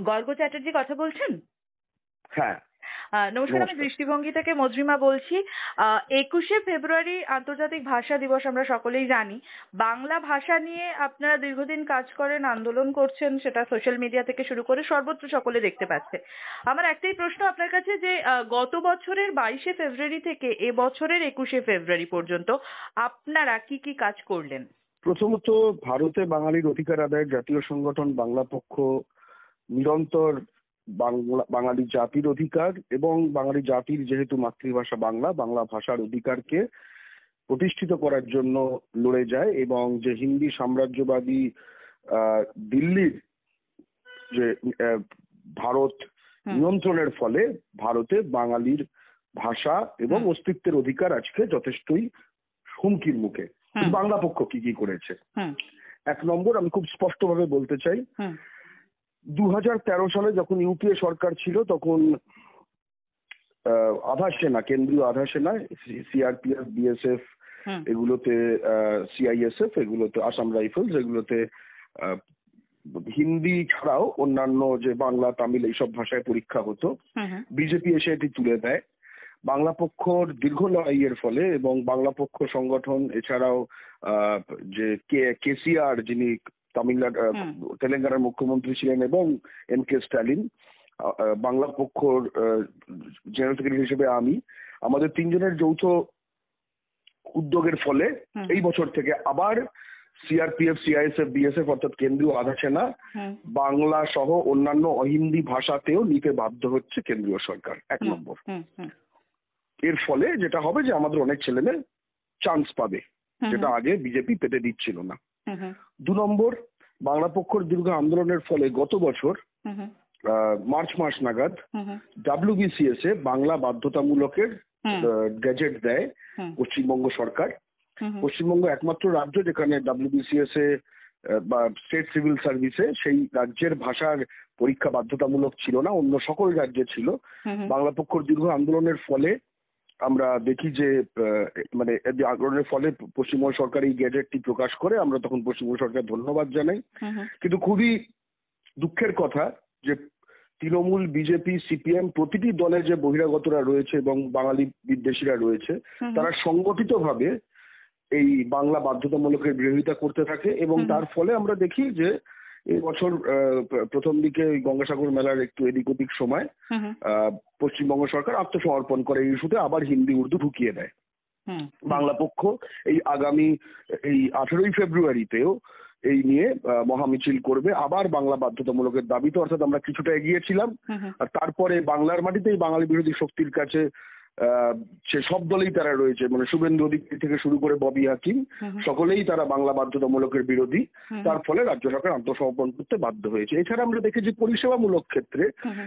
গর্গ চ্যাটার্জি কথা বলছেন? হ্যাঁ, নমস্কার, আমি দৃষ্টিভঙ্গি থেকে মজরিমা বলছি। 21শে ফেব্রুয়ারি আন্তর্জাতিক ভাষা দিবস, আমরা সকলেই জানি। বাংলা ভাষা নিয়ে আপনারা দীর্ঘদিন কাজ করেন, আন্দোলন করছেন, সেটা সোশ্যাল মিডিয়া থেকে শুরু করে সর্বত্র সকলে দেখতে পাচ্ছে। আমার একটাই প্রশ্ন আপনার কাছে যে গত বছরের 22শে ফেব্রুয়ারি থেকে এবছরের 21শে ফেব্রুয়ারি পর্যন্ত আপনারা কি কি কাজ করলেন? প্রথমত ভারতে বাঙালির অধিকার আদায়ের জাতীয় সংগঠন বাংলা পক্ষ নিরন্তর বাঙালি জাতির অধিকার এবং বাঙালি জাতির যেহেতু মাতৃভাষা বাংলা, বাংলা ভাষার অধিকারকে প্রতিষ্ঠিত করার জন্য লড়ে যায় এবং যে হিন্দি সাম্রাজ্যবাদী দিল্লির যে ভারত নিয়ন্ত্রণের ফলে ভারতে বাঙালির ভাষা এবং অস্তিত্বের অধিকার আজকে যথেষ্টই হুমকির মুখে। বাংলা পক্ষ কি কি করেছে? 1 নম্বর, আমি খুব স্পষ্টভাবে বলতে চাই, 2013 সালে যখন ইউপিএ সরকার ছিল তখন আধা সেনা, কেন্দ্রীয় আধা সেনা, সিআরপিএফ, বিএসএফ, এগুলোতে সিআইএসএফ, এগুলোতে আসাম রাইফেলস, এগুলোতে হিন্দি ছাড়াও অন্যান্য যে বাংলা, তামিল এইসব ভাষায় পরীক্ষা হতো। বিজেপি এসে এটি তুলে দেয়। বাংলা পক্ষর দীর্ঘ লড়াইয়ের ফলে এবং বাংলা পক্ষ সংগঠন এছাড়াও যে কেসিআর, যিনি তামিলনাড়ু তেলেঙ্গানার মুখ্যমন্ত্রী ছিলেন, এবং এম.কে. স্ট্যালিন, বাংলা পক্ষর জেনারেল সেক্রেটারি হিসেবে আমি, আমাদের 3 জনের যৌথ উদ্যোগের ফলে এই বছর থেকে আবার সিআরপিএফ, সিআইএসএফ, বিএসএফ অর্থাৎ কেন্দ্রীয় আধা সেনা বাংলা সহ অন্যান্য অহিন্দি ভাষাতেও নিতে বাধ্য হচ্ছে কেন্দ্রীয় সরকার। 1 নম্বর। এর ফলে যেটা হবে যে আমাদের অনেক ছেলেমেয়ে চান্স পাবে, যেটা আগে বিজেপি পেতে দিচ্ছিল না। 2 নম্বর, বাংলা পক্ষর দীর্ঘ আন্দোলনের ফলে গত বছর মার্চ মাস নাগাদ WBCS এ বাংলা বাধ্যতামূলকের গ্যাজেট দেয় পশ্চিমবঙ্গ সরকার। পশ্চিমবঙ্গ একমাত্র রাজ্য যেখানে WBCS এ বা স্টেট সিভিল সার্ভিসে সেই রাজ্যের ভাষার পরীক্ষা বাধ্যতামূলক ছিল না, অন্য সকল রাজ্যে ছিল। বাংলা পক্ষর দীর্ঘ আন্দোলনের ফলে আমরা দেখি যে মানে আন্দোলনের ফলে পশ্চিমবঙ্গ সরকার এই গ্যাজেটটি প্রকাশ করে, আমরা তখন পশ্চিমবঙ্গ সরকার ধন্যবাদ জানাই। কিন্তু খুবই দুঃখের কথা যে তৃণমূল, বিজেপি, সিপিএম প্রতিটি দলে যে বহিরাগতরা রয়েছে এবং বাঙালি বিদ্বেষীরা রয়েছে, তারা সংগঠিতভাবে এই বাংলা বাধ্যতামূলকের বিরোধিতা করতে থাকে এবং তার ফলে আমরা দেখি যে এই বছর প্রথম দিকে গঙ্গাসাগর মেলার একটু এদিক ওদিক সময় পশ্চিমবঙ্গ সরকার আত্মসমর্পণ করে এই ইস্যুতে, আবার হিন্দি উর্দু ঢুকিয়ে দেয়। বাংলা পক্ষ এই আগামী 18ই ফেব্রুয়ারিতেও এই নিয়ে মহামিছিল করবে, আবার বাংলা বাধ্যতামূলকের দাবিতে। অর্থাৎ আমরা কিছুটা এগিয়েছিলাম, আর তারপরে বাংলার মাটিতেই বাঙালি বিরোধী শক্তির কাছে সে সব দলেই তারা রয়েছে, মানে শুভেন্দু অধিকারী থেকে শুরু করে ববি হাকিম, সকলেই তারা বাংলা বাধ্যতামূলকের বিরোধী। তার ফলে রাজ্য সরকার আত্মসমর্পণ করতে বাধ্য হয়েছে। এছাড়া আমরা দেখেছি পরিষেবামূলক ক্ষেত্রে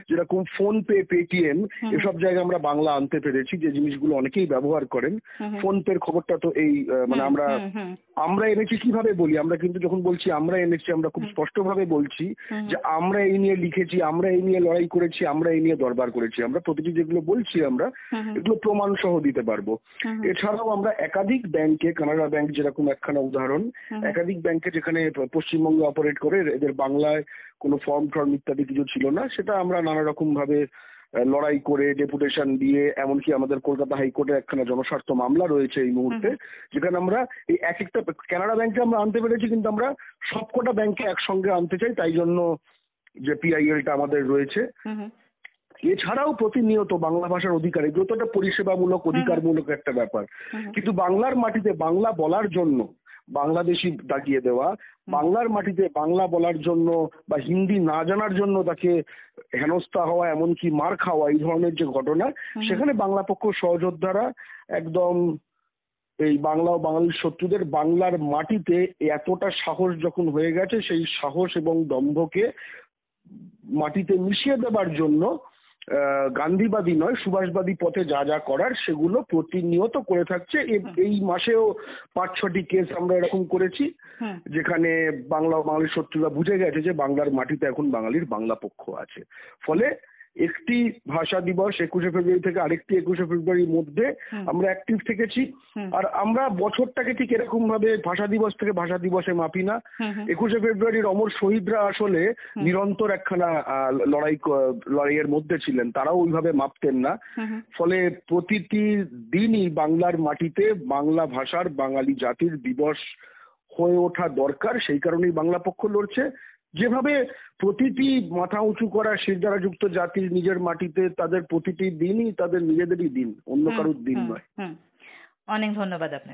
যেরকম ফোন পে, পেটিএম, এসব জায়গায় আমরা বাংলা আনতে পেরেছি, যে জিনিসগুলো অনেকেই ব্যবহার করেন। ফোন পের খবরটা তো এই মানে আমরা এনেছি কিভাবে বলি, আমরা কিন্তু যখন বলছি আমরা এনেছি, আমরা খুব স্পষ্টভাবে বলছি যে আমরা এই নিয়ে লিখেছি, আমরা এই নিয়ে লড়াই করেছি, আমরা এই নিয়ে দরবার করেছি। আমরা প্রতিটি যেগুলো বলছি আমরা এগুলো প্রমাণ সহ দিতে পারবো। এছাড়াও আমরা একাধিক ব্যাংকে, কানাড়া ব্যাংক যেরকম একখানা উদাহরণ, একাধিক ব্যাংকে যেখানে পশ্চিমবঙ্গে অপারেট করে, এদের বাংলায় কোনো ফর্ম ইত্যাদি কিছু ছিল না, সেটা আমরা নানা রকম ভাবে লড়াই করে, ডেপুটেশন দিয়ে, এমনকি আমাদের কলকাতা হাইকোর্টে একখানা জনস্বার্থ মামলা রয়েছে এই মুহূর্তে, যেখানে আমরা এই এক একটা কানাড়া ব্যাংকে আমরা আনতে পেরেছি, কিন্তু আমরা সবকটা ব্যাংকে একসঙ্গে আনতে চাই, তাই জন্য যে পিআইএলটা আমাদের রয়েছে। এছাড়াও প্রতিনিয়ত বাংলা ভাষার অধিকার, এগুলো তো একটা পরিষেবামূলক, অধিকারমূলক একটা ব্যাপার, কিন্তু বাংলার মাটিতে বাংলা বলার জন্য বাংলাদেশি দাগিয়ে দেওয়া, বাংলার মাটিতে বাংলা বলার জন্য বা হিন্দি না জানার জন্য তাকে হেনস্থা হওয়া, এমনকি মার খাওয়া, এই ধরনের যে ঘটনা, সেখানে বাংলা পক্ষ সহযোদ্ধারা একদম এই বাংলা ও বাঙালির শত্রুদের বাংলার মাটিতে এতটা সাহস যখন হয়ে গেছে, সেই সাহস এবং দম্ভকে মাটিতে মিশিয়ে দেবার জন্য গান্ধীবাদী নয়, সুভাষবাদী পথে যা যা করার সেগুলো প্রতিনিয়ত করে থাকছে। এই মাসেও 5-6টি কেস আমরা এরকম করেছি, যেখানে বাংলা ও বাঙালির শত্রুরা বুঝে গেছে যে বাংলার মাটিতে এখন বাঙালির বাংলা পক্ষ আছে। ফলে একটি ভাষা দিবস 21শে ফেব্রুয়ারি থেকে আরেকটি 21শে ফেব্রুয়ারির মধ্যে আমরা অ্যাক্টিভ থেকেছি। আর আমরা বছরটাকে ঠিক এরকম ভাবে ভাষা দিবস থেকে ভাষা দিবসে মাপি না। 21শে ফেব্রুয়ারির অমর শহীদরা আসলে নিরন্তর একখানা লড়াইয়ের মধ্যে ছিলেন, তারাও ওইভাবে মাপতেন না। ফলে প্রতিটি দিনই বাংলার মাটিতে বাংলা ভাষার বাঙালি জাতির দিবস হয়ে ওঠা দরকার, সেই কারণেই বাংলা পক্ষ লড়ছে। যেভাবে প্রতিটি মাথা উঁচু করা শিরদাঁড়াযুক্ত জাতির নিজের মাটিতে তাদের প্রতিটি দিনই তাদের নিজেদেরই দিন, অন্য কারোর দিন নয়। অনেক ধন্যবাদ আপনাকে।